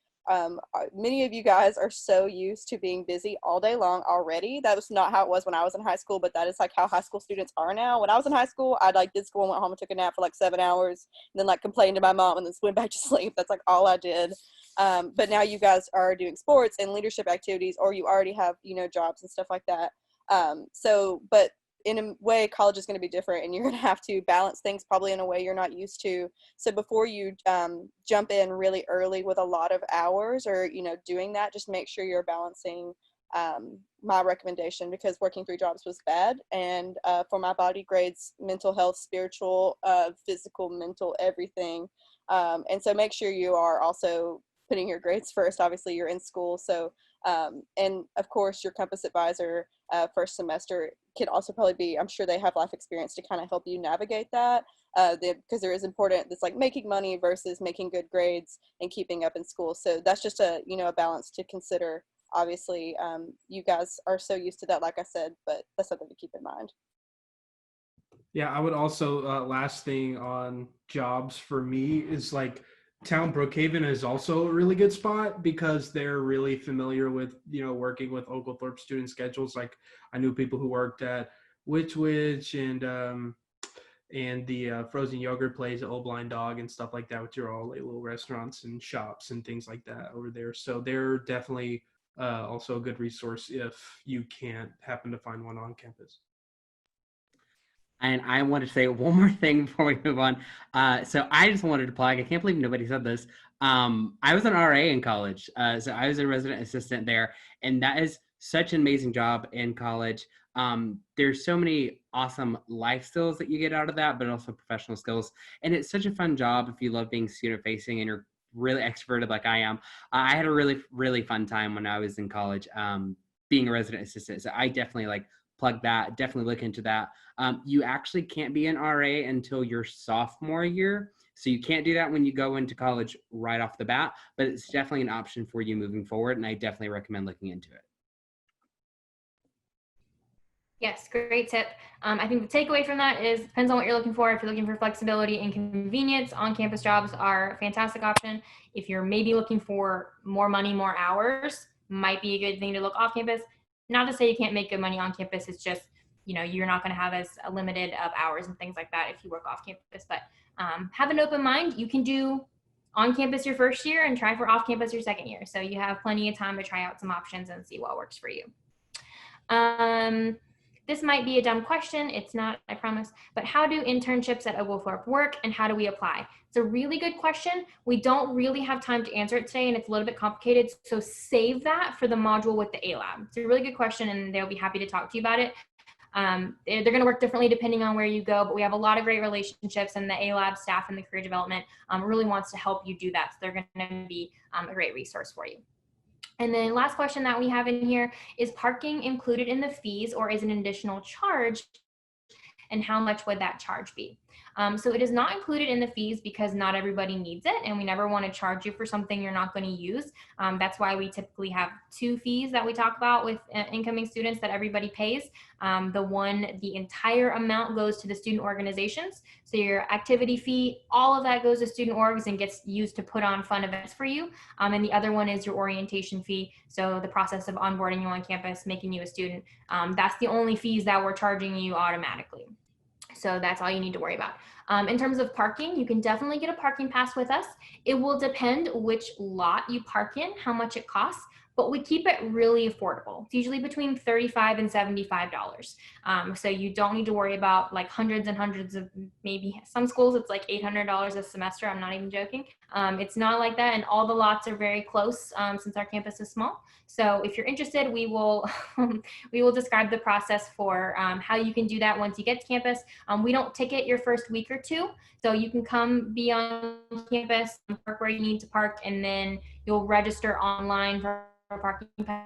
many of you guys are so used to being busy all day long already. That was not how it was when I was in high school, but that is like how high school students are now. When I was in high school, I like did school and went home and took a nap for like 7 hours, and then like complained to my mom and then went back to sleep. That's like all I did. But now you guys are doing sports and leadership activities, or you already have, you know, jobs and stuff like that. But in a way, college is going to be different, and you're going to have to balance things probably in a way you're not used to. So before you jump in really early with a lot of hours, or, you know, doing that, just make sure you're balancing. My recommendation, because working 3 jobs was bad, and for my body grades, mental health, spiritual, physical, mental, everything. And so make sure you are also putting your grades first. Obviously, you're in school, so and of course your campus advisor first semester could also probably be, I'm sure they have life experience to kind of help you navigate that, because there is important, it's like making money versus making good grades and keeping up in school. So that's just a, you know, a balance to consider. Obviously, you guys are so used to that, like I said, but that's something to keep in mind. yeah, I would also, last thing on jobs for me is like, town Brookhaven is also a really good spot, because they're really familiar with, you know, working with Oglethorpe student schedules. Like, I knew people who worked at Witch and the frozen yogurt place at Old Blind Dog and stuff like that, which are all like little restaurants and shops and things like that over there. So they're definitely also a good resource if you can't happen to find one on campus. And I want to say one more thing before we move on. So I just wanted to plug, I can't believe nobody said this. I was an RA in college. So I was a resident assistant there, and that is such an amazing job in college. There's so many awesome life skills that you get out of that, but also professional skills. And it's such a fun job if you love being student facing and you're really extroverted like I am. I had a really, really fun time when I was in college, being a resident assistant. So I definitely like plug that, definitely look into that. You actually can't be an RA until your sophomore year. So you can't do that when you go into college right off the bat, but it's definitely an option for you moving forward. And I definitely recommend looking into it. Yes, great tip. I think the takeaway from that is, depends on what you're looking for. If you're looking for flexibility and convenience, on-campus jobs are a fantastic option. If you're maybe looking for more money, more hours, might be a good thing to look off campus. Not to say you can't make good money on campus. It's just, you know, you're not going to have as a limited of hours and things like that if you work off campus. But have an open mind. You can do on campus your first year and try for off campus your second year. So you have plenty of time to try out some options and see what works for you. This might be a dumb question. It's not, I promise. But how do internships at Oglethorpe work and how do we apply? It's a really good question. We don't really have time to answer it today and it's a little bit complicated. So save that for the module with the A-Lab. It's a really good question and they'll be happy to talk to you about it. They're going to work differently depending on where you go, but we have a lot of great relationships and the A-Lab staff and the career development really wants to help you do that. So they're going to be a great resource for you. And then last question that we have in here is parking included in the fees or is an additional charge? And how much would that charge be? So it is not included in the fees because not everybody needs it and we never want to charge you for something you're not going to use. That's why we typically have 2 fees that we talk about with incoming students that everybody pays. The entire amount goes to the student organizations. So your activity fee, all of that goes to student orgs and gets used to put on fun events for you. And the other one is your orientation fee. So the process of onboarding you on campus, making you a student, that's the only fees that we're charging you automatically. So that's all you need to worry about. In terms of parking, you can definitely get a parking pass with us. It will depend which lot you park in, how much it costs, but we keep it really affordable. It's usually between $35 and $75. So you don't need to worry about like hundreds and hundreds of, maybe some schools it's like $800 a semester. I'm not even joking. It's not like that, and all the lots are very close since our campus is small. So if you're interested, we will we will describe the process for how you can do that once you get to campus. We don't ticket your first week or 2, so you can come be on campus, park where you need to park, and then you'll register online for a parking pass.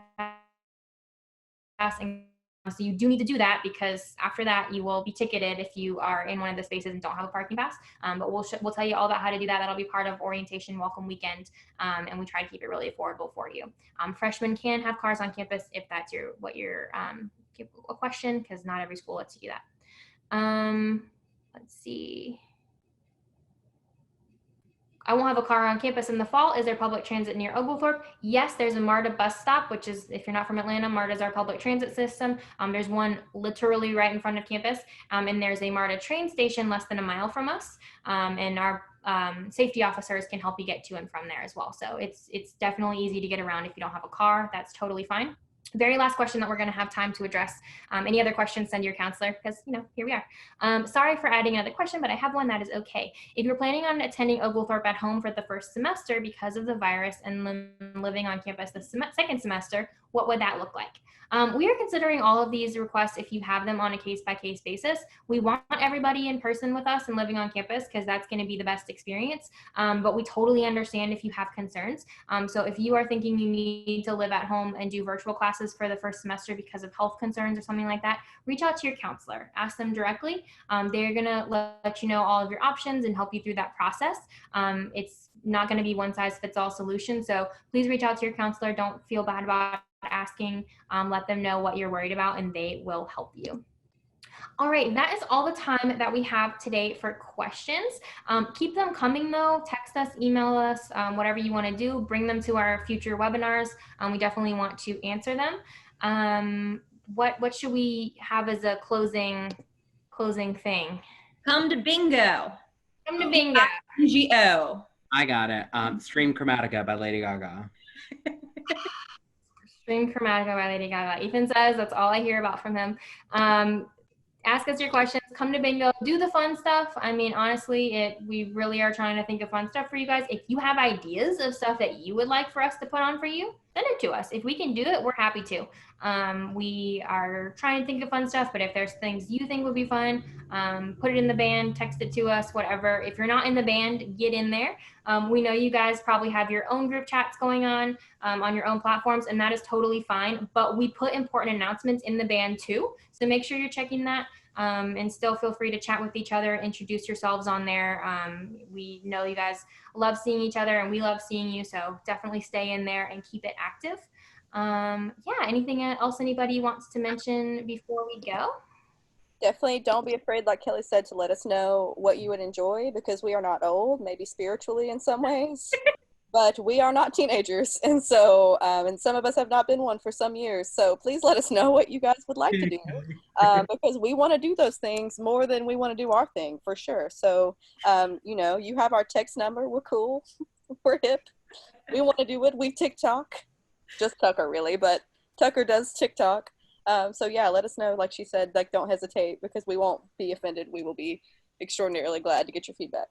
And so you do need to do that because after that you will be ticketed if you are in one of the spaces and don't have a parking pass. But we'll tell you all about how to do that. That'll be part of orientation welcome weekend, and we try to keep it really affordable for you. Freshmen can have cars on campus if that's a question, because not every school lets you do that. Let's see. I won't have a car on campus in the fall. Is there public transit near Oglethorpe? Yes, there's a MARTA bus stop, which is, if you're not from Atlanta, MARTA is our public transit system. There's one literally right in front of campus, and there's a MARTA train station less than a mile from us, and our safety officers can help you get to and from there as well. So it's definitely easy to get around if you don't have a car. That's totally fine. Very last question that we're going to have time to address. Any other questions, send your counselor, because here we are. Sorry for adding another question, but I have one that is okay. If you're planning on attending Oglethorpe at home for the first semester because of the virus and living on campus the second semester, what would that look like? We are considering all of these requests if you have them on a case-by-case basis. We want everybody in person with us and living on campus because that's going to be the best experience, but we totally understand if you have concerns. So if you are thinking you need to live at home and do virtual classes for the first semester because of health concerns or something like that, reach out to your counselor. Ask them directly. They're going to let you know all of your options and help you through that process. It's not going to be one-size-fits-all solution, so please reach out to your counselor. Don't feel bad about asking. Let them know what you're worried about and they will help you. All right, that is all the time that we have today for questions. Keep them coming though. Text us, email us, whatever you want to do. Bring them to our future webinars. We definitely want to answer them. What should we have as a closing thing? Come to bingo. Come to bingo. NGO. I got it. Stream Chromatica by Lady Gaga. Stream Chromatica by Lady Gaga. Ethan says that's all I hear about from him. Ask us your questions, come to bingo, do the fun stuff. I mean, honestly, we really are trying to think of fun stuff for you guys. If you have ideas of stuff that you would like for us to put on for you, send it to us. If we can do it, we're happy to. We are trying to think of fun stuff, but if there's things you think would be fun, put it in the band, text it to us, whatever. If you're not in the band, get in there. We know you guys probably have your own group chats going on your own platforms, and that is totally fine, but we put important announcements in the band too, so make sure you're checking that. And still feel free to chat with each other, introduce yourselves on there. We know you guys love seeing each other and we love seeing you, so definitely stay in there and keep it active. Yeah, anything else anybody wants to mention before we go? Definitely don't be afraid, like Kelly said, to let us know what you would enjoy, because we are not old, maybe spiritually in some ways. But we are not teenagers, and so and some of us have not been one for some years, so please let us know what you guys would like to do, because we want to do those things more than we want to do our thing, for sure. So you know, you have our text number, we're cool. We're hip. We want to do it. We TikTok. Just Tucker, really, but Tucker does TikTok. So yeah, let us know. Like she said, like don't hesitate because we won't be offended. We will be extraordinarily glad to get your feedback.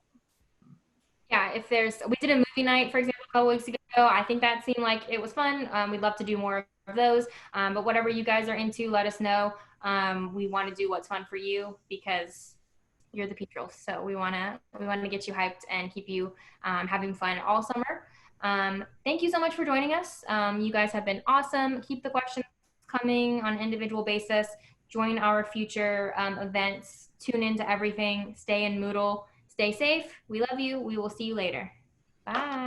Yeah, we did a movie night, for example, a couple weeks ago. I think that seemed like it was fun. We'd love to do more of those. But whatever you guys are into, let us know. We want to do what's fun for you because you're the Petrels. So we want to get you hyped and keep you having fun all summer. Thank you so much for joining us. You guys have been awesome. Keep the questions coming on an individual basis. Join our future events. Tune into everything. Stay in Moodle. Stay safe. We love you. We will see you later. Bye.